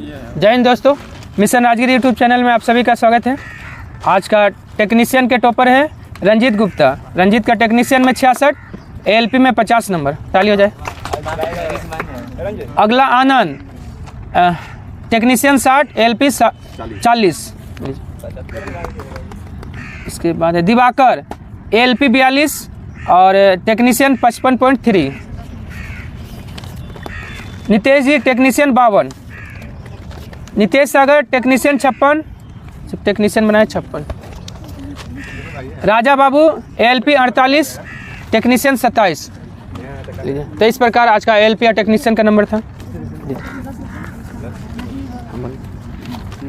जय हिंद दोस्तों, mission Rajagiri YouTube channel में आप सभी का स्वागत है। आज का टेक्नीशियन के टॉपर है रंजीत गुप्ता। रंजीत का टेक्नीशियन में 66, एएलपी में 50 नंबर। ताली हो जाए। अगला आनंद, टेक्नीशियन 60, एएलपी 40। इसके बाद है दिवाकर, एएलपी 42 और टेक्नीशियन 55.3। नितेश जी टेक्नीशियन 52। नितेश सागर टेक्नीशियन 56, टेक्नीशियन बनाए 56। Raja Babu ALP 48, technician 27। तो इस प्रकार आज का एएलपी या टेक्नीशियन का नंबर था।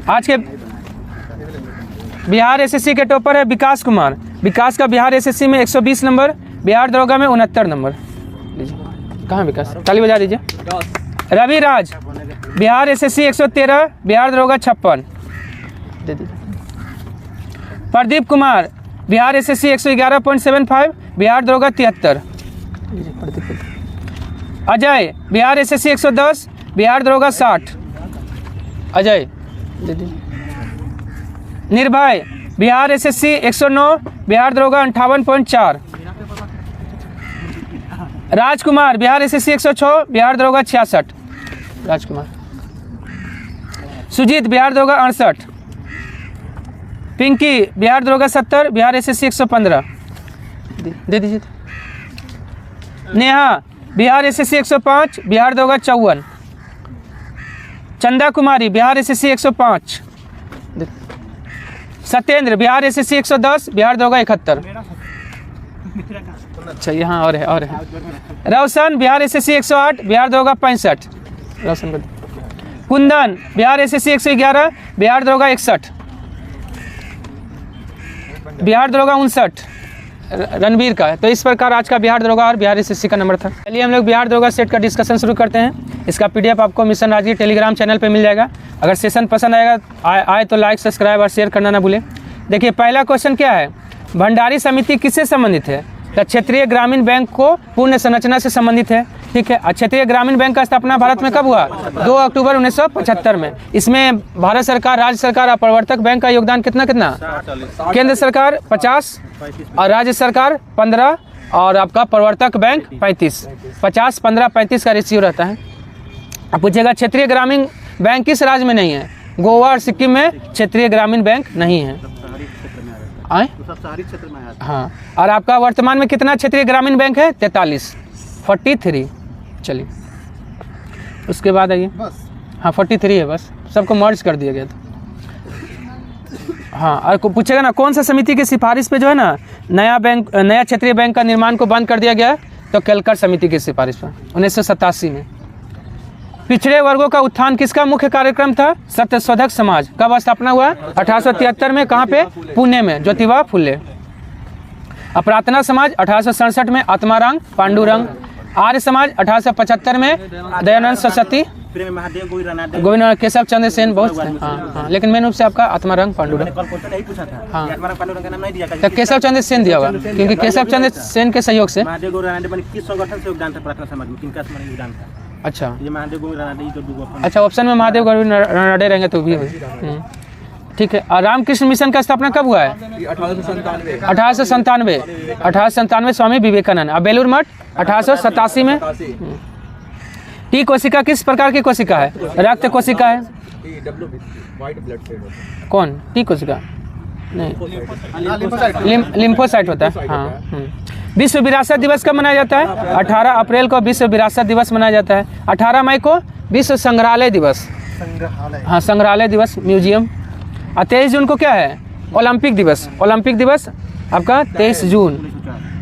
आज के बिहार एसएससी के टॉपर है विकास कुमार। विकास का बिहार एसएससी में 120 नंबर, बिहार दरोगा में 69 नंबर। लीजिए, कहाँ विकास? ताली बजा दीजिए। रवि राज, बिहार एसएससी 113, बिहार दरोगा 56। दे दीजिए। प्रदीप कुमार, बिहार एसएससी 111.75, बिहार दरोगा 73। अजय, बिहार एसएससी 110, बिहार दरोगा 60। अजय दे दीजिए। निर्भय, बिहार एसएससी 109, बिहार दरोगा 58.4। राजकुमार, बिहार एसएससी 106, बिहार दरोगा 66। राजकुमार। सुजीत, बिहार दरोगा 68। पिंकी, बिहार दरोगा 70, बिहार एसएससी 115। दे दीजिए। नेहा, बिहार एसएससी 105, बिहार दरोगा 54। चंदा कुमारी, बिहार एसएससी 105। सत्येंद्र, बिहार एसएससी 110, बिहार दरोगा 71। अच्छा, यहाँ और है। रोशन, बिहार एसएससी 108, बिहार दरोगा 65। रोशन को। कुंदन, बिहार एसएससी 111, बिहार दरोगा 61। बिहार दरोगा 59 रणवीर का है। तो इस प्रकार आज का बिहार दरोगा और बिहार एसएससी का नंबर था। चलिए हम लोग बिहार दरोगा सेट का डिस्कशन शुरू करते हैं। इसका पीडीएफ आपको मिशन राजगिरी टेलीग्राम चैनल पे मिल जाएगा। अगर सेशन पसंद आए तो लाइक, सब्सक्राइब और शेयर करना ना भूलें। देखिए, पहला क्वेश्चन क्या है? भंडारी समिति किससे संबंधित है? तो क्षेत्रीय ग्रामीण बैंक को पूर्ण संरचना से संबंधित है। ठीक है। क्षेत्रीय ग्रामीण बैंक का स्थापना भारत में कब हुआ? 2 अक्टूबर 1975 में। इसमें भारत सरकार, राज्य सरकार और प्रवर्तक बैंक का योगदान कितना? केंद्र सरकार 50 और राज्य सरकार 15 और आपका प्रवर्तक बैंक 35। 50, 15, 35 का रेशियो रहता है। अब पूछेगा क्षेत्रीय ग्रामीण बैंक किस राज्य में नहीं है? गोवा और सिक्किम में क्षेत्रीय ग्रामीण बैंक नहीं है। आए? हाँ। और आपका वर्तमान में कितना क्षेत्रीय ग्रामीण बैंक है? 43। चलिए, उसके बाद आइए। हाँ, 43 है बस, सबको मर्ज कर दिया गया था। हाँ, और पूछेगा ना कौन सा समिति की सिफारिश पे जो है ना नया क्षेत्रीय बैंक का निर्माण को बंद कर दिया गया? तो केलकर समिति की सिफारिश पर 1987 में। पिछड़े वर्गों का उत्थान किसका मुख्य कार्यक्रम था? सत्यशोधक समाज। कब स्थापना हुआ? 1873 में। कहाँ पे? पुणे में, ज्योतिबा फुले। प्रार्थना समाज 1867 में, आत्माराम पांडुरंग। आर्य समाज 1875 में, दयानंद सरस्वती, गोविंद केशव चंद्र सेन। बहुत हाँ, लेकिन मेन रूप से आपका आत्माराम पांडुरंग। हाँ, तो केशव चंद्र सेन दिया होगा क्योंकि केशव चंद्र सेन के सहयोग से। अच्छा, ऑप्शन में महादेव गौरी रानडे रहेंगे तो भी। ठीक है। और रामकृष्ण मिशन का स्थापना कब हुआ है? 1897। स्वामी विवेकानंद। और बेलूर मठ 1887 में। टी कोशिका किस प्रकार की कोशिका है? रक्त कोशिका है। कौन? टी कोशिका नहीं, लिम्फोसाइट होता है। हाँ। विश्व विरासत दिवस कब मनाया जाता है? 18 अप्रैल को विश्व विरासत दिवस मनाया जाता है। 18 मई को विश्व संग्रहालय दिवस। हाँ, संग्रहालय दिवस, म्यूजियम। और 23 जून को क्या है? ओलंपिक दिवस। ओलंपिक दिवस आपका 23 जून।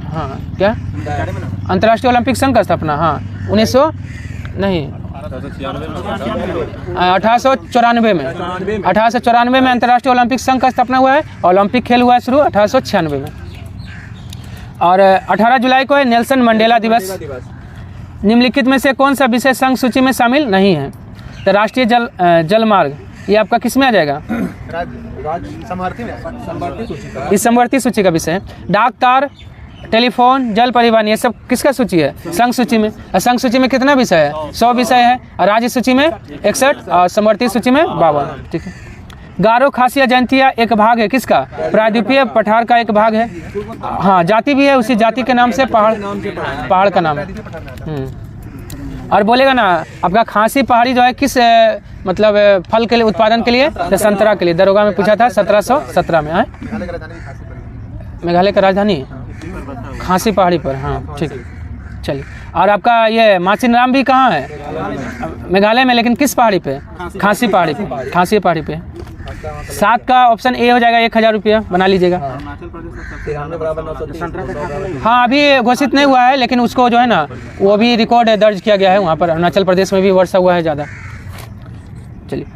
हाँ, क्या? अंतर्राष्ट्रीय ओलंपिक संघ का स्थापना। हाँ, 1894 में। 1894 में अंतर्राष्ट्रीय ओलंपिक संघ का स्थापना हुआ है। ओलंपिक खेल हुआ है शुरू 1896 में। और 18 जुलाई को है नेल्सन मंडेला दिवस। निम्नलिखित में से कौन सा विषय संघ सूची में शामिल नहीं है? तो राष्ट्रीय जल मार्ग, ये आपका किस में आ जाएगा? इस समवर्ती सूची का विषय है। डाक तार टेलीफोन, जल परिवहन, ये सब किसका सूची है? संघ सूची में। और संघ सूची में कितना विषय है? 100 विषय है। और राज्य सूची में 61 और समवर्ती सूची में 52। ठीक है। गारो, खासी या जयंतिया एक भाग है किसका? प्रायद्वीपीय पठार का एक भाग है। हाँ, जाति भी है, उसी जाति के नाम से पहाड़ का नाम है। और बोलेगा ना आपका खांसी पहाड़ी जो है किस मतलब फल के लिए, उत्पादन के लिए? तो संतरा के लिए। दरोगा में पूछा था 1717 में। है मेघालय का राजधानी खांसी पहाड़ी पर। हाँ ठीक है, चलिए। और आपका ये माचिनराम भी कहाँ है? मेघालय में, लेकिन किस पहाड़ी पे? खांसी पहाड़ी पे। खांसी पहाड़ी पे। 7 का ऑप्शन ए हो जाएगा, 1000 रुपया बना लीजिएगा। हाँ, अभी घोषित नहीं हुआ है, लेकिन उसको जो है ना वो भी रिकॉर्ड दर्ज किया गया है वहाँ पर। अरुणाचल प्रदेश में भी वर्षा हुआ है ज़्यादा। चलिए,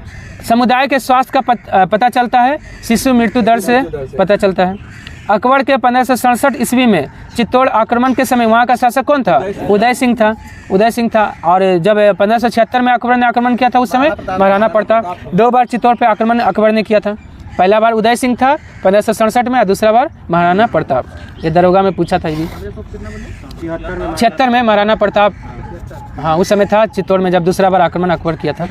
समुदाय के स्वास्थ्य का पता चलता है शिशु मृत्यु दर से पता चलता है। अकबर के 1567 ईस्वी में चित्तौड़ आक्रमण के समय वहाँ का शासक कौन था? उदय सिंह था। उदय सिंह था। और जब 1576 में अकबर ने आक्रमण किया था उस समय महाराणा प्रताप। 2 बार चित्तौड़ पे आक्रमण अकबर ने किया था। पहला बार उदय सिंह था 1567 में, और दूसरा बार महाराणा प्रताप। ये दरोगा में पूछा था। 76 में महाराणा प्रताप, हाँ उस समय था चित्तौड़ में, जब दूसरा बार आक्रमण अकबर किया था।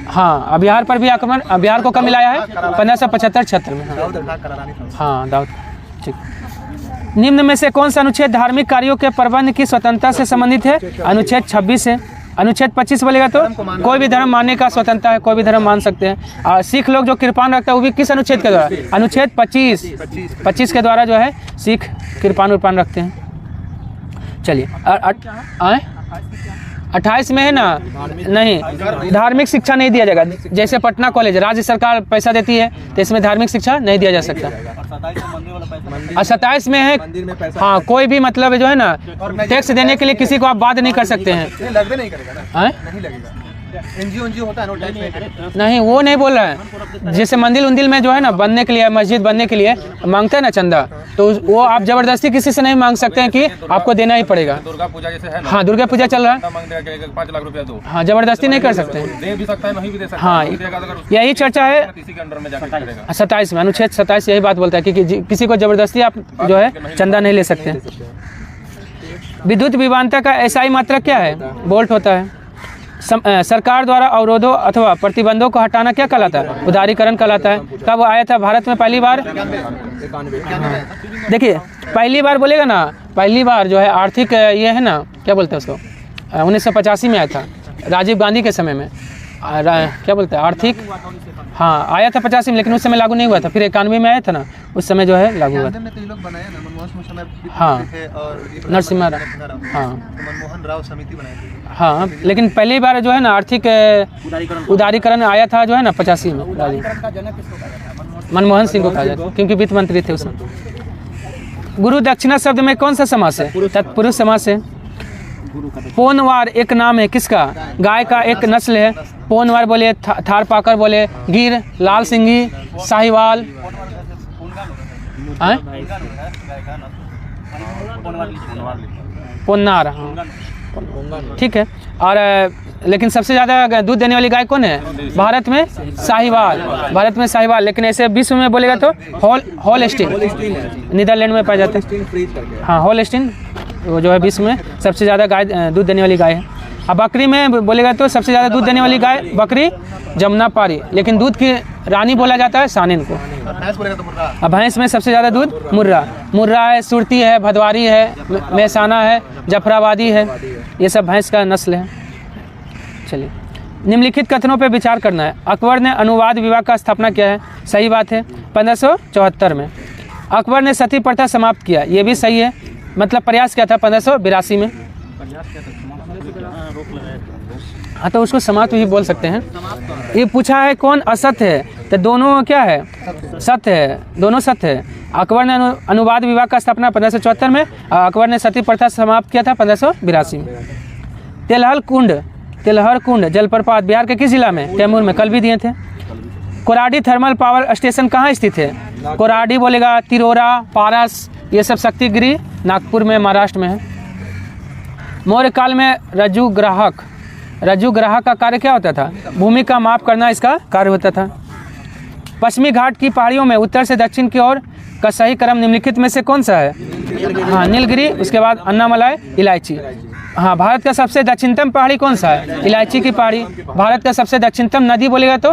हाँ, बिहार पर भी आक्रमण, बिहार को कब मिलाया है? 1575-76 में। हाँ दाऊद। ठीक। निम्न में से कौन सा अनुच्छेद धार्मिक कार्यों के प्रबंध की स्वतंत्रता से संबंधित है? अनुच्छेद 26 है। अनुच्छेद 25 बोलेगा तो कोई भी धर्म मानने का स्वतंत्रता है, कोई भी धर्म मान सकते हैं। और सिख लोग जो कृपान रखता है वो भी किस अनुच्छेद के द्वारा? अनुच्छेद 25 के द्वारा जो है सिख कृपान उर्पान रखते हैं। चलिए, 28 में है ना, नहीं धार्मिक शिक्षा नहीं दिया जाएगा। जैसे पटना कॉलेज राज्य सरकार पैसा देती है, तो इसमें धार्मिक शिक्षा नहीं दिया जा सकता। और 27 में है, हाँ कोई भी मतलब जो है ना टैक्स देने के लिए किसी को आप बाध्य नहीं कर सकते हैं। NGO होता है ना, नहीं वो नहीं बोल रहा है। जैसे मंदिर उंदिल में जो है ना बनने के लिए, मस्जिद बनने के लिए मांगते हैं ना चंदा, तो वो आप जबरदस्ती किसी से नहीं मांग सकते हैं कि आपको देना ही पड़ेगा। दुर्गा पूजा जैसे है ना, हाँ दुर्गा पूजा चल रहा है, 5 लाख रुपया दो। हाँ, जबरदस्ती नहीं कर सकते हैं, दे भी सकता है नहीं भी दे सकता। हाँ, यही चर्चा है 27 में। अनुच्छेद 27 यही बात बोलता है कि किसी को जबरदस्ती आप जो है चंदा नहीं ले सकते। विद्युत विवानता का एसआई मात्रक क्या है? वोल्ट होता है। सरकार द्वारा अवरोधों अथवा प्रतिबंधों को हटाना क्या कहलाता है? उदारीकरण कहलाता है। कब आया था भारत में पहली बार? देखिए, पहली बार बोलेगा ना, पहली बार जो है आर्थिक ये है ना, क्या बोलते हैं उसको, 1985 में आया था राजीव गांधी के समय में। क्या बोलते हैं आर्थिक, हाँ आया था 85 में, लेकिन उस समय लागू नहीं हुआ था। फिर 91 में आया था ना, उस समय जो है लागू हुआ था। हाँ, नरसिम्हा राव, हाँ मनमोहन राव समिति बनाई थी। हाँ, लेकिन पहली बार जो है ना आर्थिक उदारीकरण आया था जो है ना 85 में। मनमोहन सिंह को कहा जाता है, क्योंकि वित्त मंत्री थे उसमें। गुरु दक्षिणा शब्द में कौन सा समास है? तत्पुरुष समास है। पोनवार एक नाम है किसका? गाय का एक नस्ल है। पोनवार बोले, थारपाकर बोले, गिर, लाल सिंगी, साहिवाल। पोन्नार, हाँ ठीक है। और लेकिन सबसे ज़्यादा दूध देने वाली गाय कौन है भारत में? साहिवाल, भारत में साहिवाल। लेकिन ऐसे विश्व में बोलेगा तो होलस्टीन, नीदरलैंड में पाए जाते हैं। हाँ, होलस्टीन वो जो है विश्व में सबसे ज़्यादा गाय दूध देने वाली गाय है। अब बकरी में बोलेगा तो सबसे ज़्यादा दूध देने वाली गाय बकरी जमुनापारी, लेकिन दूध की रानी बोला जाता है सानिन को। अब भैंस में सबसे ज़्यादा दूध मुर्रा है, सुरती है, भदवारी है, मेहसाना है, जफराबादी है, ये सब भैंस का नस्ल है। चलिए, निम्नलिखित कथनों पर विचार करना है। अकबर ने अनुवाद विभाग का स्थापना किया है, सही बात है, 1574 में। अकबर ने सती प्रथा समाप्त किया, ये भी सही है। मतलब प्रयास किया था 1582 में। हाँ, तो उसको समाप्त भी बोल सकते हैं। ये पूछा है कौन असत्य है, तो दोनों क्या है? सत्य है, दोनों सत्य है। अकबर ने अनुवाद विभाग का स्थापना 1574 में, अकबर ने सती प्रथा समाप्त किया था 1582 में। तेलहर कुंड जलप्रपात बिहार के किस जिला में? कैमूर में, कल भी दिए थे। कोराडी थर्मल पावर स्टेशन कहाँ स्थित है? कोराडी बोलेगा, तिरोरा, पारस, ये सब शक्तिगिरी नागपुर में, महाराष्ट्र में है। मौर्य काल में रज्जु ग्राहक का कार्य क्या होता था? भूमि का माप करना इसका कार्य होता था। पश्चिमी घाट की पहाड़ियों में उत्तर से दक्षिण की ओर का सही क्रम निम्नलिखित में से कौन सा है? हाँ, नीलगिरी, उसके बाद अन्नामलाई, इलायची। हाँ, भारत का सबसे दक्षिणतम पहाड़ी कौन सा है? इलायची की पहाड़ी। भारत का सबसे दक्षिणतम नदी बोलेगा तो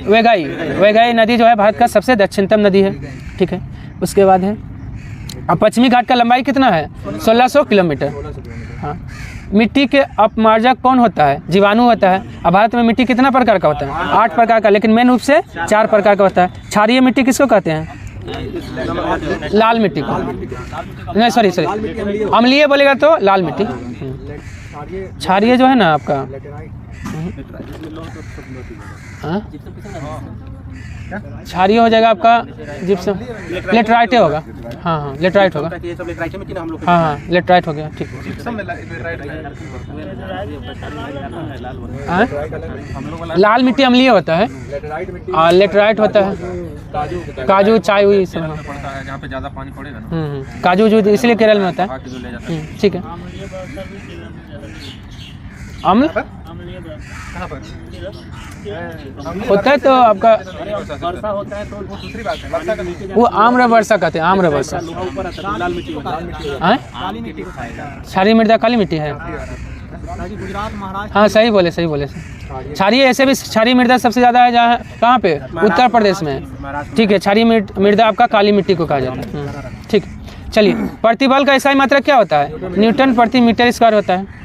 वेगाई। वेगाई नदी जो है भारत का सबसे दक्षिणतम नदी है। ठीक है, उसके बाद है अब पश्चिमी घाट का लंबाई कितना है? 1600 किलोमीटर। हाँ, मिट्टी के अपमार्जक कौन होता है? जीवाणु होता है। अब भारत में मिट्टी कितना प्रकार का होता है? 8 प्रकार का, लेकिन मेन रूप से 4 प्रकार का होता है। क्षारीय मिट्टी किसको कहते हैं? लाल मिट्टी को, नहीं सॉरी अम्लीय बोलेगा तो लाल मिट्टी। क्षारीय जो है ना आपका, क्षारीय हो जाएगा आपका जिप्सम, लेटराइट होगा। हाँ हाँ, लेटराइट होगा। हाँ हाँ, लेटराइट हो गया। ठीक, लाल मिट्टी अम्लीय होता है और लेटराइट होता है काजू चाय हुई सब, जहाँ पे ज़्यादा पानी पड़ेगा ना, काजू जो इसलिए केरल में होता है। ठीक है, अम्ल होता है तो आपका वो आम्र वर्षा कहते हैं, आम्र वर्षा। क्षारीय मृदा काली मिट्टी है। हाँ सही बोले, सही बोले। क्षारीय ऐसे भी क्षारीय मृदा सबसे ज़्यादा है जहाँ, कहाँ पे? उत्तर प्रदेश में। ठीक है, क्षारीय मृदा आपका काली मिट्टी को कहा जाता है। ठीक, चलिए, प्रतिबल का SI मात्रक क्या होता है? न्यूटन प्रति मीटर स्क्वायर होता है।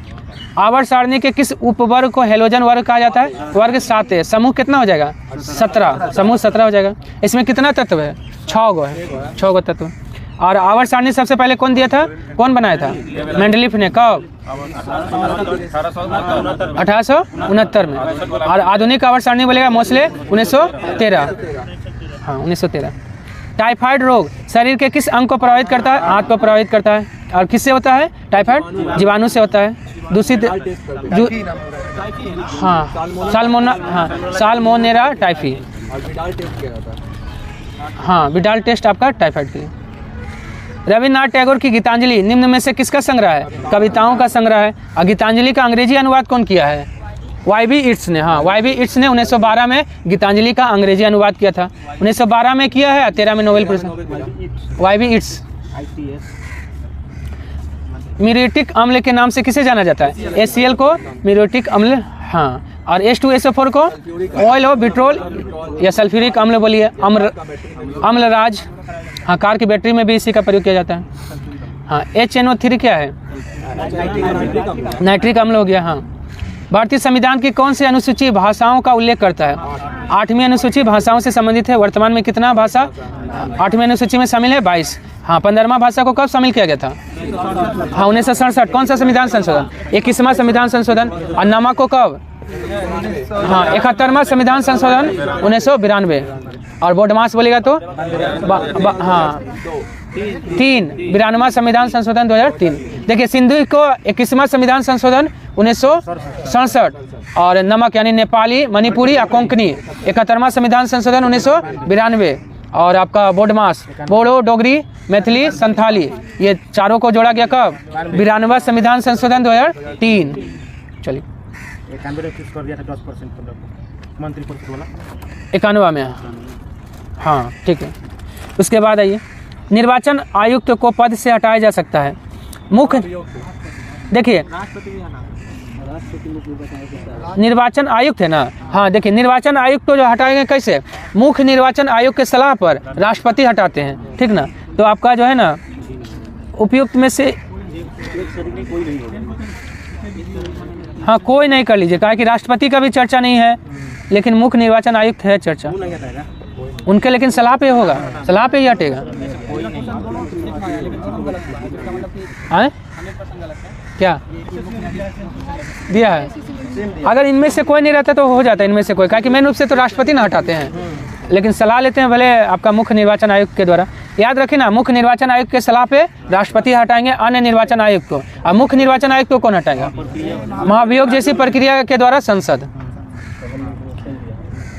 आवर्त सारणी के किस उपवर्ग को हेलोजन वर्ग कहा जाता है? वर्ग 7 है। समूह कितना हो जाएगा? 17। समूह 17 हो जाएगा। इसमें कितना तत्व है? 6 गो है, 6 गो तत्व। और आवर्त सारणी सबसे पहले कौन दिया था? कौन बनाया था? मेंडलीफ ने। कब? 1869 में। और आधुनिक आवर्त सारणी बोलेगा मोस्ले 1913। हाँ, 1913। टाइफाइड रोग शरीर के किस अंग को प्रभावित करता है? हाथ को प्रभावित करता है। और किससे होता है टाइफाइड? जीवाणु से होता है। दूसरी हाँ, साल्मोनेरा टाइफी। हाँ, विडाल टेस्ट आपका टाइफाइड के लिए। रविन्द्रनाथ टैगोर की गीतांजलि निम्न में से किसका संग्रह है? कविताओं का संग्रह है। और गीतांजलि का अंग्रेजी अनुवाद कौन किया है? YB इट्स ने। हाँ, YB इट्स ने 1912 में गीतांजलि का अंग्रेजी अनुवाद किया था। 1912 में किया है, 13 में नोबेल पुरस्कार। YB it's. म्यूरेटिक अम्ल के नाम से किसे जाना जाता है? HCl को म्यूरेटिक अम्ल। हाँ, और H2SO4 को ऑयल ऑफ विट्रोल या सल्फ्यूरिक अम्ल बोलिए, अम्लराज। हाँ, कार की बैटरी में भी इसी का प्रयोग किया जाता है। हाँ, HNO3 क्या है? नाइट्रिक अम्ल हो गया। हाँ, भारतीय संविधान की कौन सी अनुसूची भाषाओं का उल्लेख करता है? 8वीं अनुसूची भाषाओं से संबंधित है। वर्तमान में कितना भाषा 8वीं अनुसूची में शामिल है? 22। हाँ, 15वां भाषा को कब शामिल किया गया था? हाँ, 1967। कौन सा संविधान संशोधन? 21वां संविधान संशोधन। और नमक को कब? हाँ, 71वां संविधान संशोधन 1992। और बोडमास बोलेगा तो हाँ 92वां संविधान संशोधन 2003। देखिए, सिंधु को 21वां संविधान संशोधन 1967। और नमक यानी नेपाली, मणिपुरी और कोंकणी 71वां संविधान संशोधन 1992। और आपका बोडमास बोडो, डोगरी, मैथिली, संथाली, ये चारों को जोड़ा गया कब? 92वां संविधान संशोधन 2003। चलिए, 91 में। हाँ, ठीक है। उसके बाद आइए, निर्वाचन आयुक्त को पद से हटाया जा सकता है। मुख्य देखिए, निर्वाचन आयुक्त है ना। हाँ, देखिए, निर्वाचन आयुक्त को जो हटाएंगे कैसे? मुख्य निर्वाचन आयोग के सलाह पर राष्ट्रपति हटाते हैं। ठीक ना। तो आपका जो है ना उपयुक्त में से हाँ कोई नहीं कर लीजिए, कहा कि राष्ट्रपति का भी चर्चा नहीं है, लेकिन मुख्य निर्वाचन आयुक्त है चर्चा उनके, लेकिन सलाह पे होगा, सलाह पे ही हटेगा। आए क्या दिया है? अगर इनमें से कोई नहीं रहता तो हो जाता है इनमें से कोई, कहा कि मेन रूप से तो राष्ट्रपति ना हटाते हैं, लेकिन सलाह लेते हैं भले आपका मुख्य निर्वाचन आयुक्त के द्वारा। याद रखिए ना, मुख्य निर्वाचन आयुक्त के सलाह पे राष्ट्रपति हटाएंगे अन्य निर्वाचन आयुक्त को, और मुख्य निर्वाचन आयुक्त को कौन हटाएगा? महाभियोग जैसी प्रक्रिया के द्वारा संसद।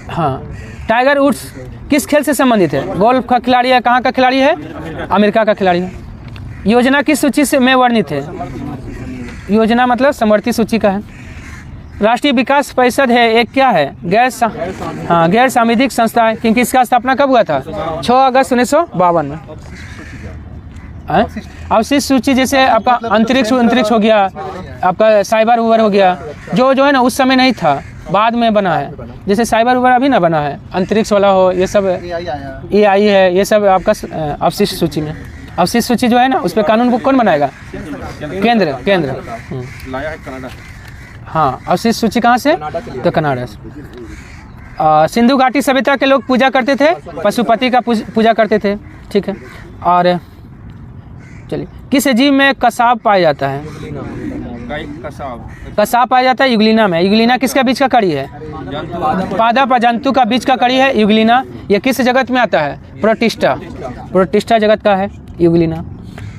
हाँ, टाइगर वुड्स किस खेल से संबंधित है? गोल्फ का खिलाड़ी है। कहाँ का खिलाड़ी है? अमेरिका का खिलाड़ी है। योजना किस सूची से में वर्णित है? योजना मतलब समवर्ती सूची का है। राष्ट्रीय विकास परिषद है एक क्या है, गैर सामुदायिक संस्था है, क्योंकि इसका स्थापना कब हुआ था, 6 अगस्त 1952 में। अवशिष्ट सूची जैसे आपका अंतरिक्ष हो गया, आपका साइबर उबर हो गया, जो है ना उस समय नहीं था, बाद में बना है। जैसे साइबर उबर अभी ना बना है, अंतरिक्ष वाला हो, ये सब AI है, ये सब आपका अवशिष्ट सूची में। अवशिष्ट सूची जो है ना उस पर कानून बुक कौन बनाएगा, केंद्र। लाया है कनाडा। हाँ, अवशिष्ट सूची कहाँ से, तो कनाडा से। सिंधु घाटी सभ्यता के लोग पूजा करते थे, पशुपति का पूजा करते थे, ठीक है। और चलिए, किस जीव में कसाब पाया जाता है, कसाब पाया जाता है युगलिना में। युगलिना किसका बीज का कड़ी है, पादप और जंतु का बीज का कड़ी है युगलिना। यह किस जगत में आता है, प्रोटिस्टा जगत का है युगलिना।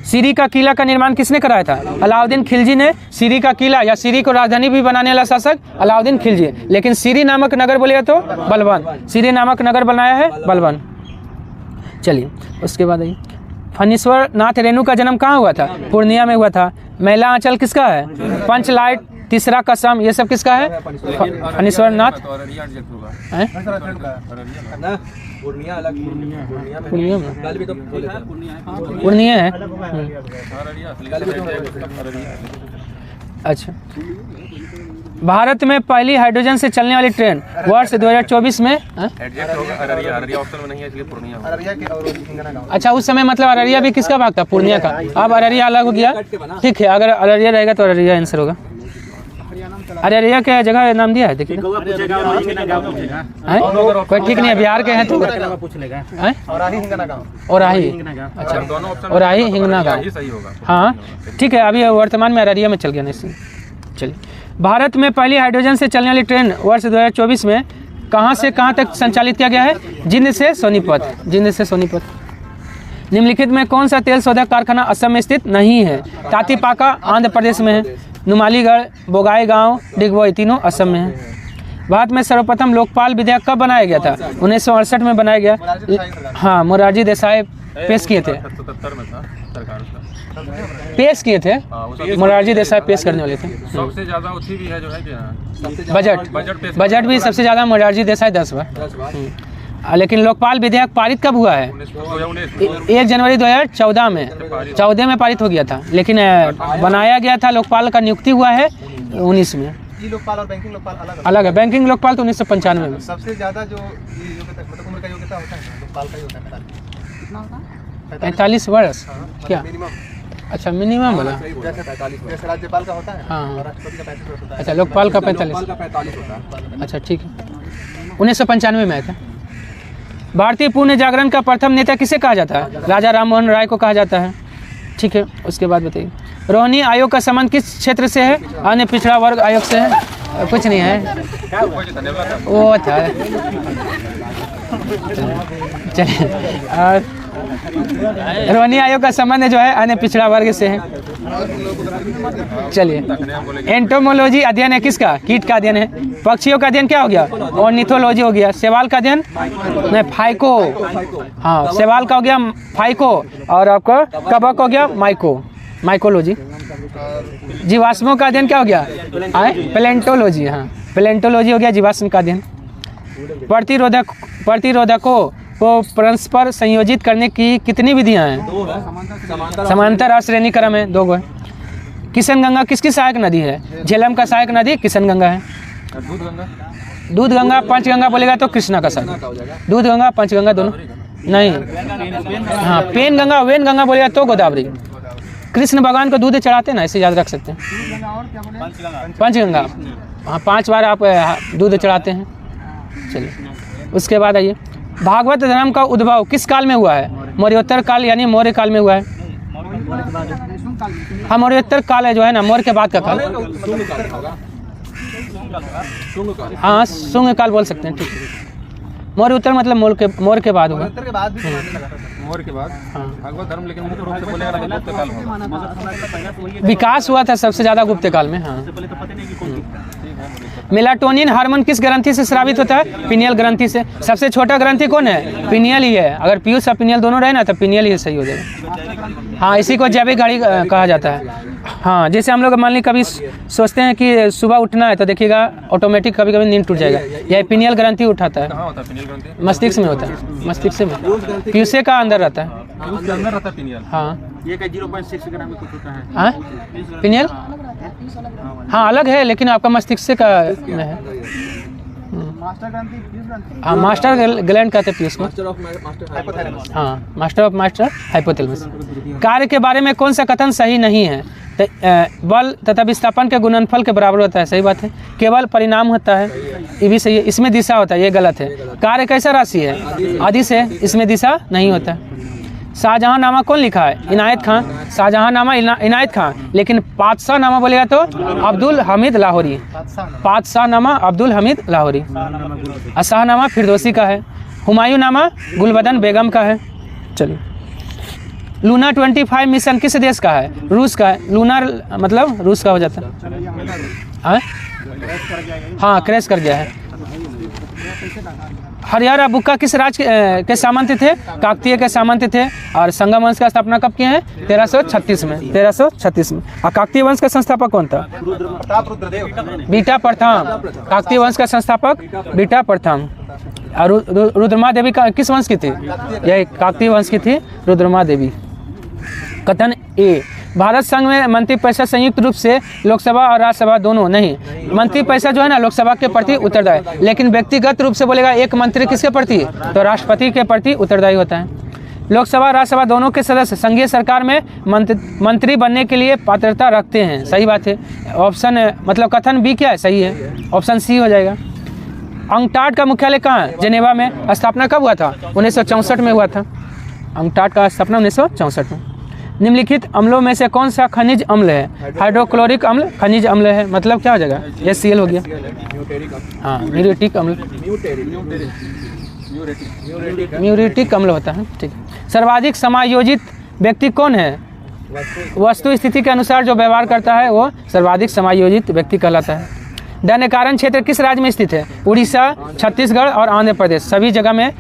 सीरी का किला का निर्माण किसने कराया था, अलाउद्दीन खिलजी ने। सीरी का किला या सीरी को राजधानी भी बनाने वाला शासक अलाउद्दीन खिलजी, लेकिन सीरी नामक नगर बोलेगा तो बलबन। सीरी नामक नगर बनाया है बलबन। चलिए उसके बाद आइए, फणीश्वर नाथ रेणु का जन्म कहाँ हुआ था, पूर्णिया में हुआ था। मैला आंचल किसका है, पंचलाइट, तीसरा कसम, ये सब किसका है, फणीश्वर नाथ। पूर्णिया है। अच्छा, भारत में पहली हाइड्रोजन से चलने वाली ट्रेन वर्ष 2024 में, अच्छा उस समय मतलब अररिया भी किसका भाग था, पूर्णिया का। अब अररिया अलग हो गया, ठीक है, अगर अररिया रहेगा तो अररिया आंसर होगा। अररिया क्या जगह नाम दिया है, देखिए कोई ठीक नहीं है, बिहार के हैं तो औराही, अच्छा औराही हिंगना गाँव, हाँ ठीक है। अभी वर्तमान में अररिया में चल गया नहीं। चलिए, भारत में पहली हाइड्रोजन से चलने वाली ट्रेन वर्ष 2024 में कहाँ से कहाँ तक संचालित किया गया है, जिंद से सोनीपत। निम्नलिखित में कौन सा तेल शोधक कारखाना असम में स्थित नहीं है, तातीपाका आंध्र प्रदेश में है, नुमालीगढ़, बोगाईगांव, डिगबोई तीनों असम में है। भारत में सर्वप्रथम लोकपाल विधेयक कब बनाया गया था, 1968 में बनाया गया। हाँ, मोरारजी देसाई पेश किए थे, मोरारजी देसाई पेश करने वाले थे। सबसे ज्यादा उसी भी है जो है बजट भी सबसे ज्यादा मोरारजी देसाई 10 बार। लेकिन लोकपाल विधेयक पारित कब हुआ है, 1 जनवरी 2014 में पारित हो गया था, लेकिन बनाया गया था लोकपाल का नियुक्ति हुआ है 19 में। लोकपाल और बैंकिंग लोकपाल अलग है, बैंकिंग लोकपाल तो 1995 में। सबसे ज्यादा जो उम्र का योग्यता होता है लोकपाल का होता है, कितना होता है, 45 वर्ष क्या, अच्छा मिनिमम वाला, जैसे राज्यपाल का होता है, हाँ, राष्ट्रपति का 35 वर्ष होता है, अच्छा लोकपाल का 45 होता है। अच्छा ठीक है, 1995 में आया था। भारतीय पुण्य जागरण का प्रथम नेता किसे कहा जाता है, राजा राम मोहन राय को कहा जाता है, ठीक है। उसके बाद बताइए, रोहिणी आयोग का संबंध किस क्षेत्र से है, अन्य पिछड़ा वर्ग आयोग से है, कुछ नहीं है वो था। चलिए, और रोहिणी आयोग का संबंध जो है अन्य पिछड़ा वर्ग से है। चलिए, एंटोमोलॉजी अध्ययन है किसका, कीट का अध्ययन है। पक्षियों का अध्ययन क्या हो गया, ऑर्निथोलॉजी हो गया। शैवाल का अध्ययन नहीं, फाइको, हाँ शैवाल का हो गया फाइको, और आपका कबक हो गया माइकोलॉजी। जीवाश्मों का अध्ययन क्या हो गया, प्लेंटोलॉजी, हाँ प्लेंटोलॉजी हो गया जीवाश्म का अध्ययन। प्रतिरोधकों को परस्पर संयोजित करने की कितनी विधियां हैं, समांतर और श्रेणी क्रम है, 2 है। किशन गंगा किसकी सहायक नदी है, झेलम का सहायक नदी किशन गंगा है। दूध गंगा पंचगंगा बोलेगा तो कृष्णा का सहायक, दूध गंगा पंचगंगा दोनों नहीं, हाँ पेन गंगा वेन गंगा बोलेगा तो गोदावरी। कृष्ण भगवान को दूध चढ़ाते हैं ना, ऐसे याद रख सकते हैं। पंचगंगा, हाँ 5 बार आप दूध चढ़ाते हैं। चलिए उसके बाद आइए, भागवत धर्म का उद्भव किस काल में हुआ है, मौर्योत्तर काल यानी मौर्य काल में हुआ है। हाँ मौर्योत्तर काल है जो है ना, मौर्य के बाद का काल, हाँ शुंग काल बोल सकते हैं, ठीक है। मौर्योत्तर मतलब मौर्य के बाद होगा, मौर्य के बाद भागवत धर्म, लेकिन मुख्य रूप से बोलेगा कि गुप्त काल होगा। विकास हुआ था सबसे ज्यादा गुप्त काल में, हाँ। मेलाटोनिन हार्मोन किस ग्रंथि से स्रावित होता है, पिनियल ग्रंथि से। सबसे छोटा ग्रंथि कौन है, पिनियल ही है। अगर पीयूष और पिनियल दोनों रहे ना तो पिनियल ही सही हो जाएगा, हाँ इसी को जैविक गाड़ी कहा जाता है। हाँ, जैसे हम लोग मान ली कभी सोचते हैं कि सुबह उठना है तो देखिएगा ऑटोमेटिक कभी कभी नींद टूट जाएगा, यह पिनियल ग्रंथि उठाता है। कहाँ होता है पिनियल ग्रंथि? मस्तिष्क में होता है, मस्तिष्क में पीयूष का अंदर रहता है। उसके अंदर रहता है पिनियल। हाँ, ये का 0.6 ग्राम में कुछ होता है। हाँ पिनियल, हाँ अलग है, लेकिन आपका मस्तिष्क का में है। मास्टर ग्रंथि, पीयूष ग्रंथि, हाँ, मास्टर ग्लैंड कहते हैं पीयूष को। Master of hypothalamus. हाँ, मास्टर ऑफ मास्टर हाइपोथैलेमस। कार्य के बारे में कौन सा कथन सही नहीं है? बल तथा विस्थापन के गुणनफल के बराबर होता है, सही बात है। केवल परिणाम होता है, ये भी सही है। इसमें दिशा होता है, ये गलत है। कार्य कैसा राशि है? अदिश है, इसमें दिशा नहीं होता है। शाहजहां नामा कौन लिखा है? इनायत खां। शाहजहां नामा इनायत खां, लेकिन पातशाह नामा बोलेगा तो अब्दुल हमीद लाहौरी। पातशाह नामा अब्दुल हमीद लाहौरी। शाहनामा फिरदौसी का है। हुमायूं नामा गुलबदन बेगम का है। चलिए, लूना 25 मिशन किस देश का है? रूस का है। लूनर मतलब रूस का हो जाता है। हाँ, क्रैश कर गया है। हरियाणा बुक्का किस राज्य के सामंत थे? काकतीय के सामंत थे। और संगम वंश का स्थापना कब किए हैं? 1336 में। 1336 में। और काकतीय वंश का संस्थापक कौन था? प्रताप रुद्रदेव। बीटा प्रथम। काकतीय वंश का संस्थापक बीटा प्रथम। और रुद्रमा देवी का किस वंश की थी? यह काकतीय वंश की थी, रुद्रमा देवी। कथन ए, भारत संघ में मंत्रिपरिषद संयुक्त रूप से लोकसभा और राज्यसभा दोनों नहीं। मंत्रिपरिषद जो है ना, लोकसभा के प्रति उत्तरदायी, लेकिन व्यक्तिगत रूप से बोलेगा एक मंत्री किसके प्रति? तो राष्ट्रपति के प्रति उत्तरदायी होता है। लोकसभा राज्यसभा दोनों के सदस्य संघीय सरकार में मंत्री बनने के लिए पात्रता रखते हैं, सही बात है। ऑप्शन मतलब कथन बी क्या है? सही है, ऑप्शन सी हो जाएगा। अंकटाड का मुख्यालय कहाँ है? जेनेवा में। स्थापना कब हुआ था? 1964 में हुआ था। अंकटाड का स्थापना 1964 में। निम्नलिखित अम्लों में से कौन सा खनिज अम्ल है? हाइड्रोक्लोरिक अम्ल खनिज अम्ल है, मतलब क्या हो जाएगा? ये सीएल हो गया। हाँ, म्यूरेटिक अम्ल, म्यूरेटिक अम्ल होता है। ठीक। सर्वाधिक समायोजित व्यक्ति कौन है? वस्तु स्थिति के अनुसार जो व्यवहार करता है वो सर्वाधिक समायोजित व्यक्ति कहलाता है। दंडकारण्य क्षेत्र किस राज्य में स्थित है? उड़ीसा, छत्तीसगढ़ और आंध्र प्रदेश, सभी जगह में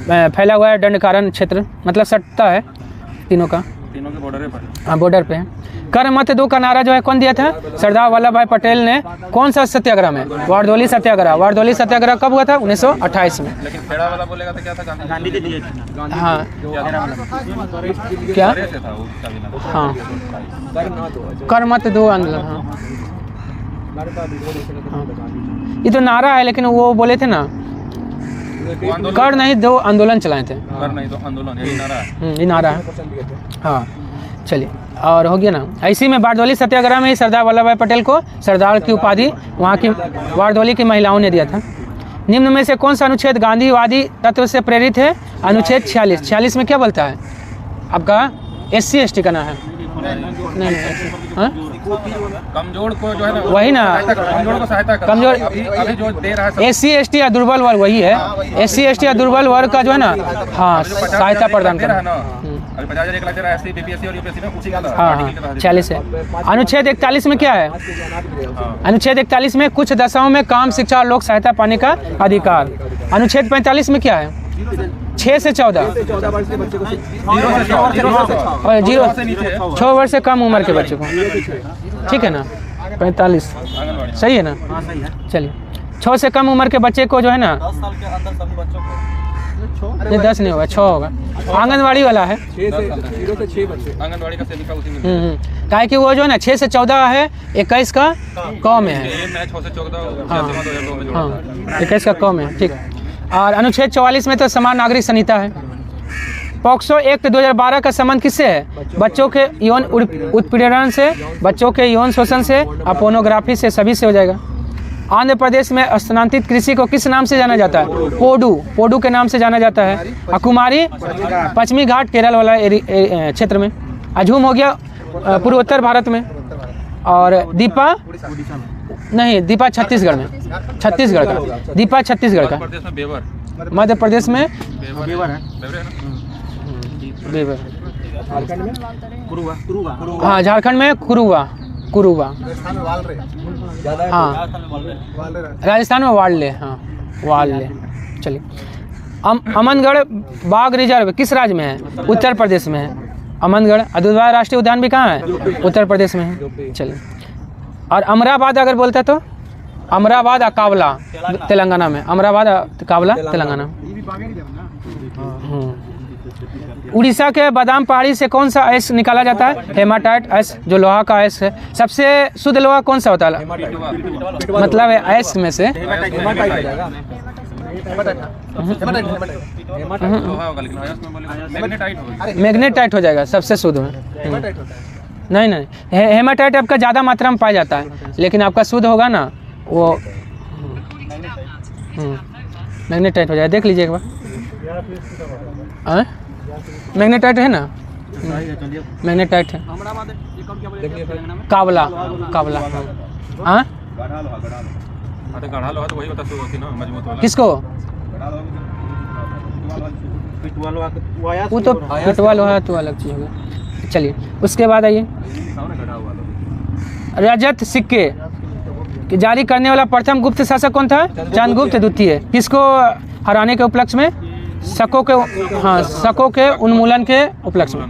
फैला हुआ है दंडकारण्य क्षेत्र, मतलब सट्टा है तीनों का, तीनों के बॉर्डर पर। हाँ, बॉर्डर पे है। कर मत दो का नारा जो है कौन दिया था? सरदार वल्लभ भाई पटेल ने। कौन सा सत्याग्रह में? वारदोली सत्याग्रह। वारदोली सत्याग्रह कब हुआ था? 1928 में। लेकिन खेड़ा वाला बोलेगा तो क्या था? गांधी जी दिए थे। हाँ, क्या? हाँ, कर मत दो आंदोलन। हाँ, ये तो नारा है, लेकिन वो बोले थे ना, कर नहीं दो आंदोलन चलाए थे। कर नहीं दो आंदोलन, यही नारा है। ये नारा है। हाँ, चलिए, और हो गया ना। ऐसी में बारदोली सत्याग्रह में ही सरदार वल्लभ भाई पटेल को सरदार की उपाधि वहाँ की बारदोली की महिलाओं ने दिया था। निम्न में से कौन सा अनुच्छेद गांधीवादी तत्व से प्रेरित है? अनुच्छेद 46। 46 में क्या बोलता है? आपका SC ST का ना है? नहीं, हाँ? कमजोर को जो है ना, वही ना, कमजोर को सहायता कर। कमजोर अभी जो दे रहा है SC ST या दुर्बल वर्ग, वही है। SC ST या दुर्बल वर्ग का जो है ना, हाँ, सहायता प्रदान दे रहा करना। है ना, अभी 50,000 1 लाख दे रहा है SC BPSC और UPSC में, उसी का हाँ, 40 है। अनुच्छेद 41 में क्या है? अनुच्छेद 41 में कुछ दशाओं में काम, शिक्षा और लोक सहायता पाने का अधिकार। अनुच्छेद 45 में क्या है? 6 से 14 वर्ष के बच्चे को 6 वर्ष से कम उम्र के बच्चों को, ठीक है ना? 45 सही है ना? चलिए, 6 से कम उम्र के बच्चे को जो है ना, 10 साल के अंदर सभी बच्चों को, नहीं 10 नहीं होगा, 6 होगा। आंगनवाड़ी वाला है, 0 से 6 बच्चे। आंगनवाड़ी का सेविका उसी में। काहे कि वो जो है ना 6 से 14 है, 21 का कम में है। ये मैच 6 से 14 हाँ, 2002 में जोड़ा था। हाँ, 21 का कम है, ठीक। और अनुच्छेद 44 में तो समान नागरिक संहिता है। पॉक्सो एक्ट 2012 का संबंध किससे है? बच्चों के यौन उत्पीड़न से, बच्चों के यौन शोषण से, पोर्नोग्राफी से, सभी से हो जाएगा। आंध्र प्रदेश में स्थानांतरित कृषि को किस नाम से जाना जाता है? पोडू, पोडू के नाम से जाना जाता है। कुमारी पश्चिमी घाट केरल वाला क्षेत्र में। अझूम हो गया पूर्वोत्तर भारत में। और दीपा नहीं, दीपा छत्तीसगढ़ में, छत्तीसगढ़ का दीपा, छत्तीसगढ़ का। प्रदेश में बेवर, मध्य प्रदेश में बेवर है, बेवर। झारखंड में कुरुवा। हाँ, झारखंड में कुरुवा, कुरुवा। राजस्थान में वालरे। हाँ, वालरे। राजस्थान में वाड़ले। हाँ, वाड़ले। चलिए, अमनगढ़ बाघ रिजर्व किस राज्य में है? उत्तर प्रदेश में है। अमनगढ़। और दुधवा राष्ट्रीय उद्यान भी कहाँ है? उत्तर प्रदेश में है। चलिए, और अमराबाद अगर बोलते तो अमराबाद और कावला तेलंगाना में, अमराबाद और कावला तेलंगाना में। उड़ीसा के बादाम पहाड़ी से कौन सा अयस्क निकाला जाता है? हेमाटाइट अयस्क, जो लोहा का अयस्क है। सबसे शुद्ध लोहा कौन सा होता है? मतलब है अयस्क में से मैग्नेटाइट हो जाएगा सबसे शुद्ध में। नहीं नहीं, हेमाटाइट आपका ज़्यादा मात्रा में पाया जाता है, लेकिन आपका शुद्ध होगा ना वो मैग्नेटाइट हो जाएगा। देख लीजिए एक बार, मैग्नेटाइट है ना, मैग्नेटाइट है। कावला, कावला। हाँ, गाढ़ा लोहा तो वही होता है ना, मजबूत वाला। किसको? वो तो पिटवा लोहा तो अलग चीज़ होगा। चलिए, उसके बाद आइए, रजत सिक्के कि जारी करने वाला प्रथम गुप्त शासक कौन था? चंद्रगुप्त द्वितीय। किसको हराने के उपलक्ष्य में? शकों के, हाँ, शकों के उन्मूलन के उपलक्ष्य में।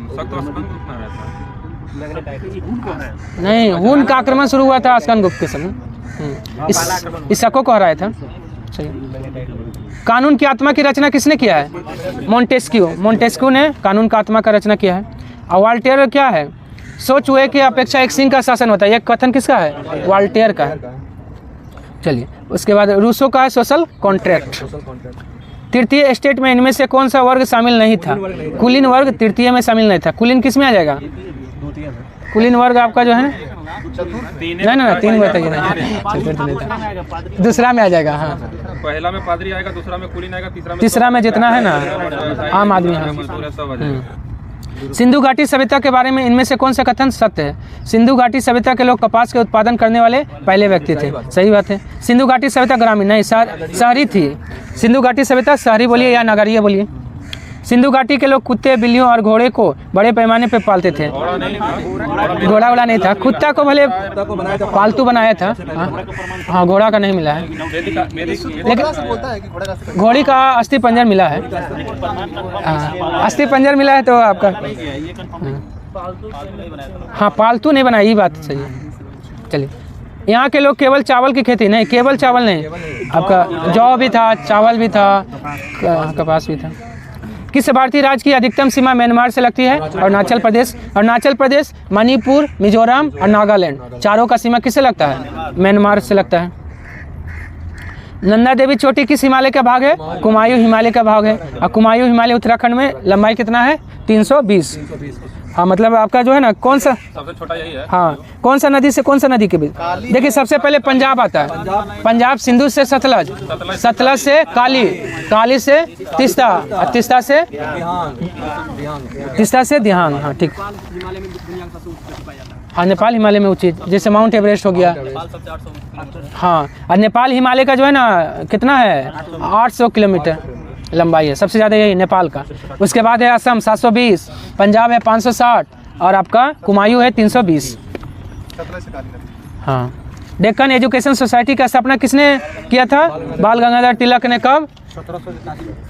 नहीं, हुन का आक्रमण शुरू हुआ था स्कंद गुप्त के समय। इस शकों को हराया था। सही। कानून की आत्मा की रचना किसने किया है? मोंटेस्क्यू। मोंटेस्क्यू ने कानून का आत्मा का रचना किया है। और वाल्टेयर क्या है? सो चूहे की अपेक्षा एक सिंह का शासन होता है। यह कथन किसका है? वाल्टेयर का है। चलिए, उसके बाद रूसो का है सोशल कॉन्ट्रैक्ट। तृतीय स्टेट में इनमें से कौन सा वर्ग शामिल नहीं था? कुलीन वर्ग तृतीय में शामिल नहीं था। कुलीन किस में आ जाएगा? कुलीन वर्ग आपका जो है, नहीं नहीं, 3 बताइए ना, दूसरा में आ जाएगा। हाँ, पहला में पादरी आएगा, दूसरा में कुलीन आएगा, तीसरा में जितना है ना आम आदमी है। सिंधु घाटी सभ्यता के बारे में इनमें से कौन सा कथन सत्य है? सिंधु घाटी सभ्यता के लोग कपास के उत्पादन करने वाले पहले व्यक्ति थे। सही बात है। सिंधु घाटी सभ्यता ग्रामीण नहीं, शहरी थी। सिंधु घाटी सभ्यता शहरी बोलिए या नगरीय बोलिए। सिंधु घाटी के लोग कुत्ते, बिल्लियों और घोड़े को बड़े पैमाने पर पालते थे। घोड़ा वाला नहीं था, कुत्ता को भले पालतू बनाया था। हाँ, घोड़ा का नहीं मिला है, लेकिन घोड़ी का अस्थि पंजर मिला है। अस्थि पंजर मिला है तो आपका, हाँ, पालतू नहीं बनाया, ये बात सही है। चलिए, यहाँ के लोग केवल चावल की खेती नहीं, केवल चावल नहीं, आपका जौ भी था, चावल भी था, कपास भी था। किस भारतीय राज्य की अधिकतम सीमा म्यांमार से लगती है? अरुणाचल प्रदेश। अरुणाचल प्रदेश, मणिपुर, मिजोरम और नागालैंड, चारों का सीमा किससे लगता है? म्यांमार से लगता है। नंदा देवी चोटी किस हिमालय का भाग है? कुमायूं हिमालय का भाग है। और कुमायूं हिमालय उत्तराखंड में लंबाई कितना है? 320। हाँ, मतलब आपका जो है ना, कौन सा सबसे छोटा यही है। हाँ, कौन सा नदी से कौन सा नदी के बीच? देखिए, सबसे पहले पंजाब आता है। पंजाब, सिंधु से सतलज, सतलज से काली, काली से तीस्ता, और तीस्ता से दिहांग। हाँ, ठीक। हाँ, नेपाल हिमालय में ऊंची, जैसे माउंट एवरेस्ट हो गया। हाँ, और नेपाल हिमालय का जो है ना कितना है? 800 किलोमीटर लंबाई है, सबसे ज़्यादा यही नेपाल का। उसके बाद है असम 720, पंजाब है 560 और आपका कुमायूं है 320। हाँ, डेक्कन एजुकेशन सोसाइटी का स्थापना किसने किया था? बाल गंगाधर तिलक ने कब?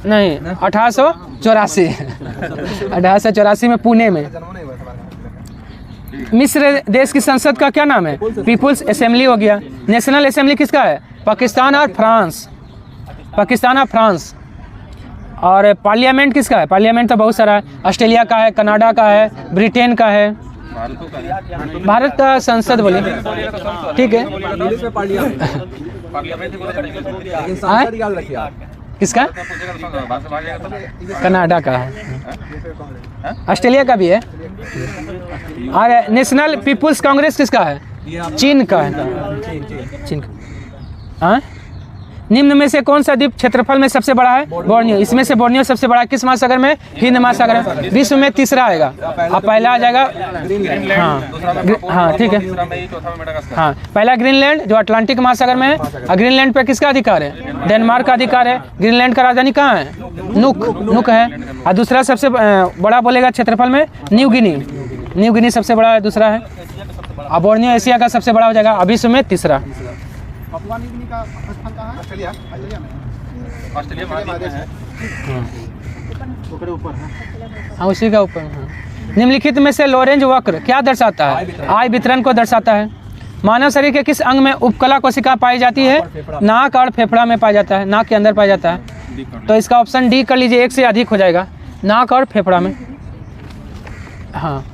नहीं, 1884। 1884 में पुणे में। मिस्र देश की संसद का क्या नाम है? पीपुल्स असेंबली हो गया। नेशनल असेंबली किसका है? पाकिस्तान और फ्रांस, पाकिस्तान और फ्रांस। और पार्लियामेंट किसका है? पार्लियामेंट तो बहुत सारा है, ऑस्ट्रेलिया का है, कनाडा का है, ब्रिटेन का है। भारत का संसद बोलिए, ठीक है। किसका? कनाडा का है, ऑस्ट्रेलिया का भी है। और नेशनल पीपुल्स कांग्रेस किसका है? चीन का है, चीन का। हाँ, निम्न में से कौन सा द्वीप क्षेत्रफल में सबसे बड़ा है? बोर्नियो। इसमें से बोर्नियो सबसे बड़ा किस महासागर में? हिंद महासागर में। विश्व में तीसरा आएगा, अब पहला आ जाएगा। हाँ, ठीक है। हाँ, पहला ग्रीनलैंड जो अटलांटिक महासागर में है। और ग्रीनलैंड पे किसका अधिकार है? डेनमार्क का अधिकार है। ग्रीनलैंड का राजधानी कहाँ है? नुक है। और दूसरा सबसे बड़ा बोलेगा क्षेत्रफल में न्यू गिनी, न्यू गिनी सबसे बड़ा दूसरा है। और बोर्नियो एशिया का सबसे बड़ा हो जाएगा, और विश्व में तीसरा। ऑस्ट्रेलिया ऑस्ट्रेलिया में है। हाँ, उसी का ऊपर। हाँ, निम्नलिखित में से लोरेंज वक्र क्या दर्शाता है? आय वितरण को दर्शाता है। मानव शरीर के किस अंग में उपकला कोशिका पाई जाती है? नाक और फेफड़ा में पाया जाता है, नाक के अंदर पाया जाता है। तो इसका ऑप्शन डी कर लीजिए, एक से अधिक हो जाएगा, नाक और फेफड़ा में। हाँ,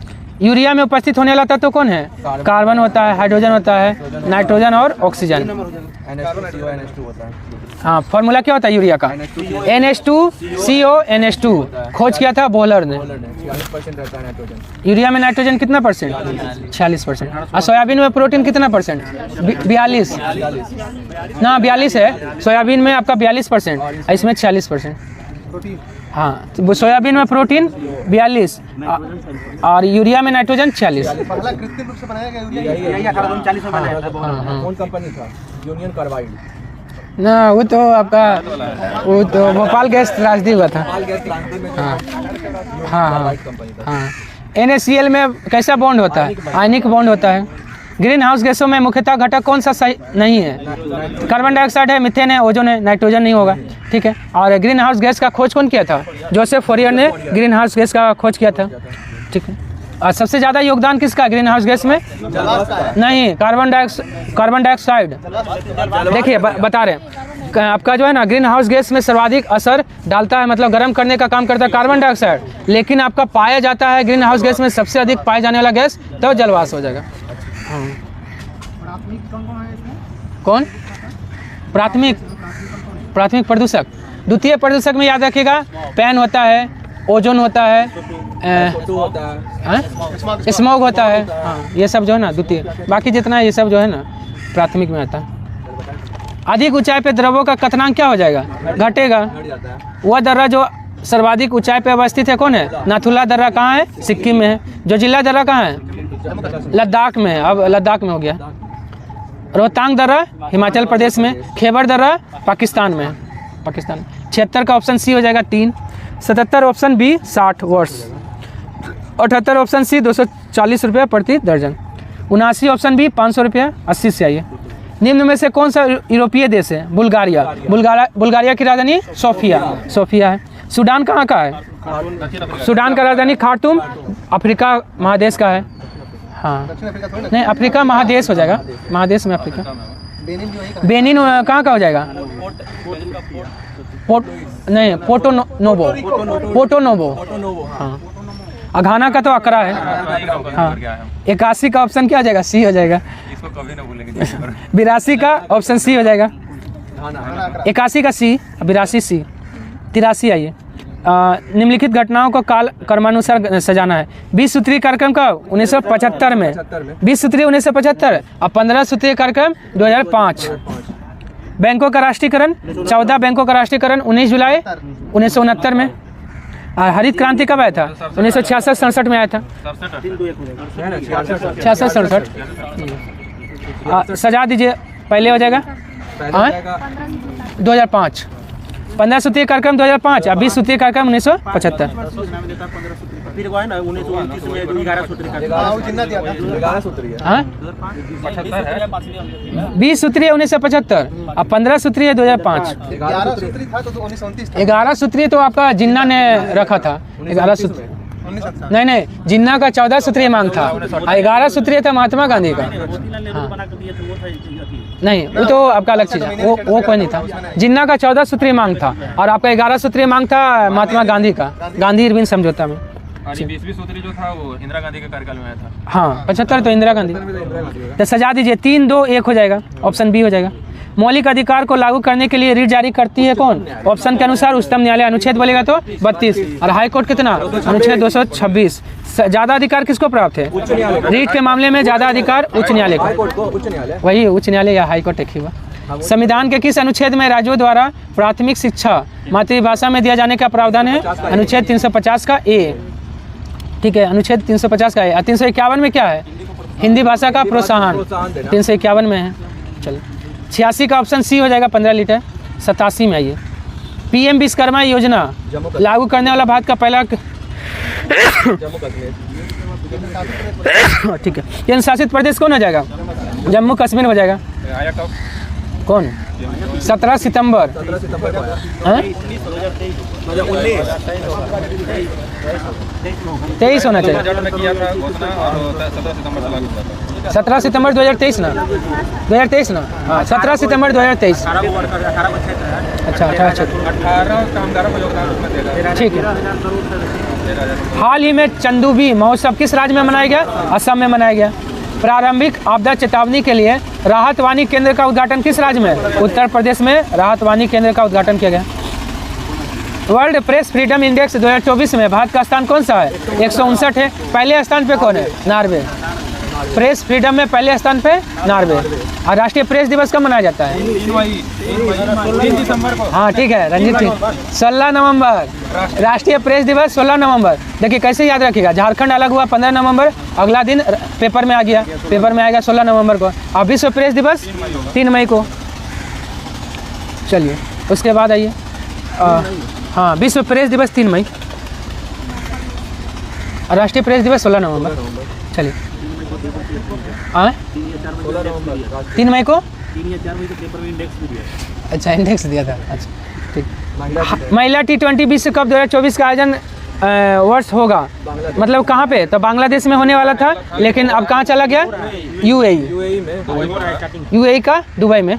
यूरिया में उपस्थित होने वाला तत्व कौन है? कार्बन होता है, हाइड्रोजन होता है, नाइट्रोजन और ऑक्सीजन। हाँ, फॉर्मूला क्या होता है यूरिया का? NH2CO खोज किया था बोहलर ने। यूरिया में नाइट्रोजन कितना परसेंट? 46%। और सोयाबीन में प्रोटीन कितना परसेंट? 42 ना, 42 है। सोयाबीन में आपका 42%, इसमें 46%। हाँ, तो सोयाबीन में प्रोटीन 42 और यूरिया में नाइट्रोजन 46। पहला कृत्रिम रूप से बनाया गया यूरिया यही 1839 में बनाया था। कौन कंपनी था? Union carbide. ना, वो तो आपका वो तो भोपाल गैस त्रासदी हुआ था। हाँ हाँ हाँ। NaCl में कैसा बॉन्ड होता है? आयनिक बॉन्ड होता है। ग्रीन हाउस गैसों में मुख्यतः घटक कौन सा सही नहीं है? कार्बन डाइऑक्साइड है, मीथेन है, ओजोन है, नाइट्रोजन नहीं होगा। ठीक है। और ग्रीन हाउस गैस का खोज कौन किया था? जोसेफ फोरियर ने ग्रीन हाउस गैस का खोज किया था। ठीक है। और सबसे ज़्यादा योगदान किसका ग्रीन हाउस गैस में? नहीं, कार्बन डाइऑक्साइड। देखिए बता रहे हैं, आपका जो है ना ग्रीन हाउस गैस में सर्वाधिक असर डालता है, मतलब गर्म करने का काम करता है कार्बन डाइऑक्साइड, लेकिन आपका पाया जाता है ग्रीन हाउस गैस में सबसे अधिक पाया जाने वाला गैस तो जलवाष्प हो जाएगा। कौन? प्राथमिक प्रदूषक। द्वितीय प्रदूषक में याद रखिएगा, पैन होता है, ओजोन होता है, स्मोग होता है। हाँ, ये सब जो है ना द्वितीय। बाकी जितना ये सब जो है ना प्राथमिक में आता है। अधिक ऊंचाई पे द्रव्यों का कथनांक क्या हो जाएगा? घटेगा। वह दर्रा जो सर्वाधिक ऊंचाई पे अवस्थित है कौन है? नाथुला दर्रा कहाँ है? सिक्किम में है। जो जिला दर्रा कहाँ है? लद्दाख में है, अब लद्दाख में हो गया। रोहतांग दर्रा हिमाचल प्रदेश में। खैबर दर्रा पाकिस्तान में है, पाकिस्तान। 76 का ऑप्शन सी हो जाएगा 3। 77 ऑप्शन बी 60 वर्ष। 78 ऑप्शन सी 240 रुपये प्रति दर्जन। 79 ऑप्शन बी 500 रुपये 80 से आइए। निम्न में से कौन सा यूरोपीय देश है? बुल्गारिया। बुल्गारिया की राजधानी सोफिया है। सूडान कहाँ का है? सूडान का राजधानी खार्तूम अफ्रीका महादेश का है। हाँ, नहीं, अफ्रीका महादेश हो जाएगा, महादेश में अफ्रीका। बेनिन कहाँ का हो जाएगा? Porto Novo. हाँ, घाना का तो अकरा है। हाँ, 81 का ऑप्शन क्या हो जाएगा? सी हो जाएगा। 82 का ऑप्शन सी हो जाएगा। 81 का सी, 82 सी। 83 आइए। निम्नलिखित घटनाओं को काल कर्मानुसार सजाना है। 20 सूत्रीय कार्यक्रम का 1975 में, 20 सूत्रीय 1975 और 15 सूत्रीय कार्यक्रम 2005। बैंकों का राष्ट्रीयकरण, 14 बैंकों का राष्ट्रीयकरण 19 जुलाई 1969 में। हरित क्रांति कब आया था? 1966-67 में आया था। 66-67। सजा दीजिए, पहले हो जाएगा 2005। 15 सूत्रीय कार्यक्रम 2005 और 20 सूत्रीय कार्यक्रम 1975। फिर वो है ना 1929 में 11 सूत्री का 20 सूत्रीय 1975 और 15 सूत्रीय 2005। 11 सूत्रीय तो आपका जिन्ना ने रखा था। 11 सूत्रीय नहीं, जिन्ना का 14 सूत्रीय मांग था और 11 सूत्रीय था महात्मा गांधी का। हाँ। नहीं, वो तो आपका अलग चीज़ है, वो कोई नहीं था। जिन्ना का 14 सूत्रीय मांग था और आपका 11 सूत्रीय मांग था महात्मा गांधी का, गांधी इरविन समझौता में। 20वीं सूत्री जो था वो इंदिरा गांधी के कार्यकाल में आया था। हाँ, 75 तो इंदिरा गांधी। तो सजा दीजिए, 3, 2, 1 हो जाएगा, ऑप्शन बी हो जाएगा। मौलिक अधिकार को लागू करने के लिए रीट जारी करती है कौन? ऑप्शन के अनुसार उच्चतम न्यायालय। अनुच्छेद बोलेगा तो 32 और हाई कोर्ट कितना? अनुच्छेद 226। ज्यादा अधिकार किसको प्राप्त है? रीट के मामले में ज्यादा अधिकार उच्च न्यायालय को। वही उच्च न्यायालय या हाई कोर्ट एक ही हुआ। संविधान के किस अनुच्छेद में राज्यों द्वारा प्राथमिक शिक्षा मातृभाषा में दिया जाने का प्रावधान है? अनुच्छेद 350 का ए। ठीक है, अनुच्छेद 350 का ए। 351 में क्या है? हिंदी भाषा का प्रोत्साहन 351 में है। चलो, 86 का ऑप्शन सी हो जाएगा 15 लीटर। 87 में आइए। PM विश्वकर्मा योजना लागू करने वाला भारत का पहला ठीक है, केंद्र शासित प्रदेश कौन हो जाएगा? जम्मू कश्मीर हो जाएगा। कौन? 17 सितंबर 17 सितंबर को आया। हैं? 23 होना चाहिए। बजट में किया था घोषणा और 17 सितंबर से लागू हुआ था। 17 सितंबर 2023 ना, 2023 ना, हाँ 17 सितंबर 2023। 18 को वर्कर 18 को क्षेत्र है। अच्छा 18 18 कामगारों को योगदान उसमें देगा। ठीक है। हाल ही में चंदूबी महोत्सव किस राज्य में मनाया गया? असम में मनाया गया। प्रारंभिक आपदा चेतावनी के लिए राहत वाणी केंद्र का उद्घाटन किस राज्य में? उत्तर प्रदेश में राहत वाणी केंद्र का उद्घाटन किया गया। वर्ल्ड प्रेस फ्रीडम इंडेक्स 2024 में भारत का स्थान कौन सा है? 159 है। पहले स्थान पे कौन है? नॉर्वे। प्रेस फ्रीडम में पहले स्थान पे नॉर्वे। और राष्ट्रीय प्रेस दिवस कब मनाया जाता है? 3 दिसंबर को। हाँ ठीक है रंजीत जी, 16 नवंबर राष्ट्रीय प्रेस दिवस 16 नवंबर। देखिए कैसे याद रखिएगा, झारखंड अलग हुआ 15 नवंबर, अगला दिन पेपर में आ गया, पेपर में आएगा 16 नवंबर को। और विश्व प्रेस दिवस 3 मई को। चलिए उसके बाद आइए, हाँ विश्व प्रेस दिवस 3 मई, राष्ट्रीय प्रेस दिवस 16 नवंबर। चलिए हाँ 3 मई को 3 या 4 मई को पेपर में इंडेक्स भी दिया। अच्छा इंडेक्स दिया था। अच्छा ठीक। महिला T20 विश्व कप 2024 का आयोजन वर्ष होगा, मतलब कहाँ पे? तो बांग्लादेश में होने वाला था, लेकिन अब कहाँ चला गया? यूएई का दुबई में।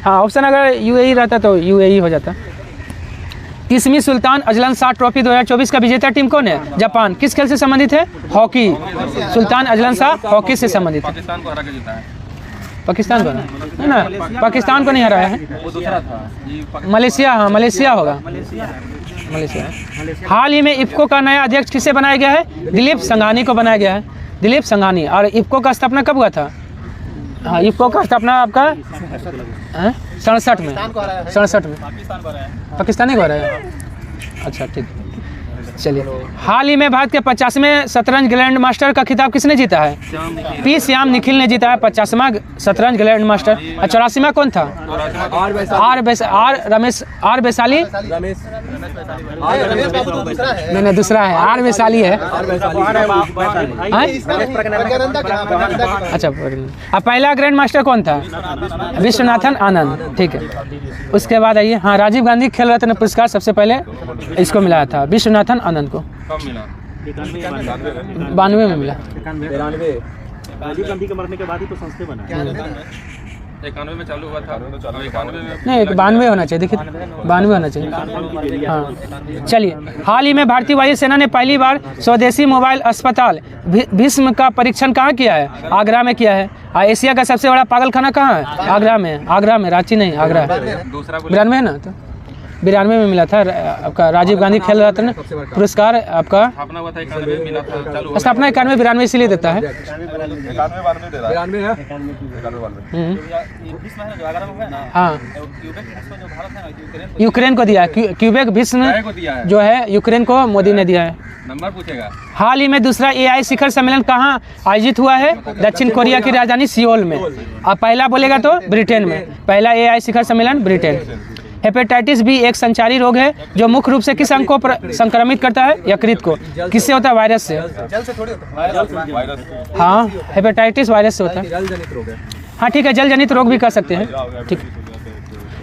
हाँ ऑप्शन अगर यूएई रहता तो यूएई हो जाता। 30वीं सुल्तान अजलन शाह ट्रॉफी 2024 का विजेता टीम कौन है? जापान। किस खेल से संबंधित है? Hockey. Sultan Azlan Shah hockey से संबंधित है। पाकिस्तान को हरा के जीता है। पाकिस्तान को है ना, पाकिस्तान को नहीं हराया है, वो दूसरा था ये मलेशिया। हाँ मलेशिया होगा, मलेशिया। हाल ही में इफ्को का नया अध्यक्ष किसे बनाया गया है? दिलीप संघानी को बनाया गया है, दिलीप संघानी। और इफ्को का स्थापना कब हुआ था? हाँ इफ्को का स्थापना आपका 67 में, 67 में। पाकिस्तानी को हराया। अच्छा ठीक। चलिए हाल ही में भारत के 50वें शतरंज ग्रैंड मास्टर का खिताब किसने जीता है? पी श्याम निखिल ने जीता है 50वां शतरंज ग्रैंड मास्टर। 84वां कौन था? आर वैशाली। नहीं दूसरा है, आर वैशाली है। अच्छा अब पहला ग्रैंड मास्टर कौन था? विश्वनाथन आनंद। ठीक है उसके बाद आइए, हाँ राजीव गांधी खेल रत्न पुरस्कार सबसे पहले इसको मिला था, विश्वनाथन आनंद को। कब मिला? 92 में मिला। 92 राजीव गांधी के मरने के बाद ही तो संस्थे बना। 91 में चालू हुआ था, 91 में नहीं 92 होना चाहिए, देखिए 92 होना चाहिए। हाँ चलिए हाल ही में भारतीय वायुसेना ने पहली बार स्वदेशी मोबाइल अस्पताल भीष्म का परीक्षण कहाँ किया है? आगरा में किया है। एशिया का सबसे बड़ा पागलखाना कहाँ है? आगरा में। आगरा में, रांची नहीं, आगरा। दूसरा 92 है ना, तो 92 में मिला था आपका राजीव गांधी खेल रत्न पुरस्कार। आपका स्थापना हुआ था 91 में मिला था, चालू हुआ स्थापना 91 92 इसीलिए देता है। 92 है। हाँ यूक्रेन को दिया है, क्यूबेक भीष्म को दिया है, जो है यूक्रेन को मोदी ने दिया है। नंबर पूछेगा। हाल ही में दूसरा AI शिखर सम्मेलन कहाँ आयोजित हुआ है? दक्षिण कोरिया की राजधानी सियोल में। अब पहला बोलेगा तो ब्रिटेन में, पहला AI शिखर सम्मेलन ब्रिटेन। हेपेटाइटिस बी एक संचारी रोग है जो मुख्य रूप से किस अंग को संक्रमित करता है? यकृत को। किससे होता है? वायरस से। जल से थोड़ी होता है। वायरस। हाँ हेपेटाइटिस वायरस से होता है। जल जनित रोग है। हाँ ठीक है, जल जनित रोग भी कर सकते हैं। ठीक।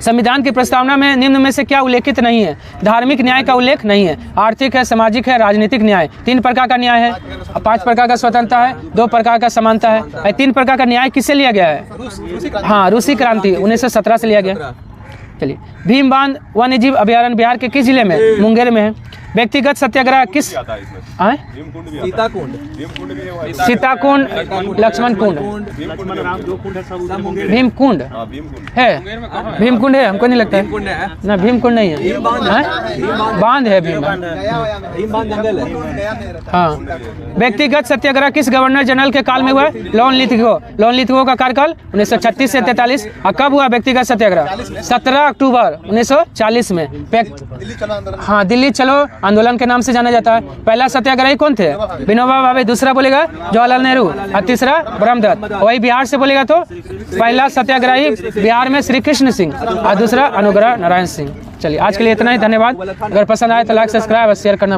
संविधान की प्रस्तावना में निम्न में से क्या उल्लेखित नहीं है? धार्मिक न्याय का उल्लेख नहीं है, आर्थिक है, सामाजिक है, राजनीतिक न्याय। 3 प्रकार का न्याय है, 5 प्रकार का स्वतंत्रता है, 2 प्रकार का समानता है। 3 प्रकार का न्याय किससे लिया गया है? हाँ रूसी क्रांति 1917 से लिया गया। चलिए भीम बांध वन्य जीव अभयारण्य बिहार के किस जिले में? मुंगेर में है। व्यक्तिगत सत्याग्रह किस? सीता कुंड, लक्ष्मण कुंड, भीम कुंड है। भीम कुंड है, हमको नहीं लगता है ना, भीम कुंड नहीं है। बांध है, भीम बांध। हाँ व्यक्तिगत सत्याग्रह किस गवर्नर जनरल के काल में हुआ? लॉन लिथगो का कार्यकाल 1936 से 43। और कब हुआ व्यक्तिगत सत्याग्रह? 17 अक्टूबर 1940 में। हाँ दिल्ली चलो आंदोलन के नाम से जाना जाता है। पहला सत्याग्रही कौन थे? विनोबा भावे। दूसरा बोलेगा जवाहरलाल नेहरू। और तीसरा ब्रह्मदत्त। वही बिहार से बोलेगा तो पहला सत्याग्रही बिहार में श्री कृष्ण सिंह और दूसरा अनुग्रह नारायण सिंह। चलिए आज के लिए इतना ही, धन्यवाद। अगर पसंद आए तो लाइक, सब्सक्राइब और शेयर करना।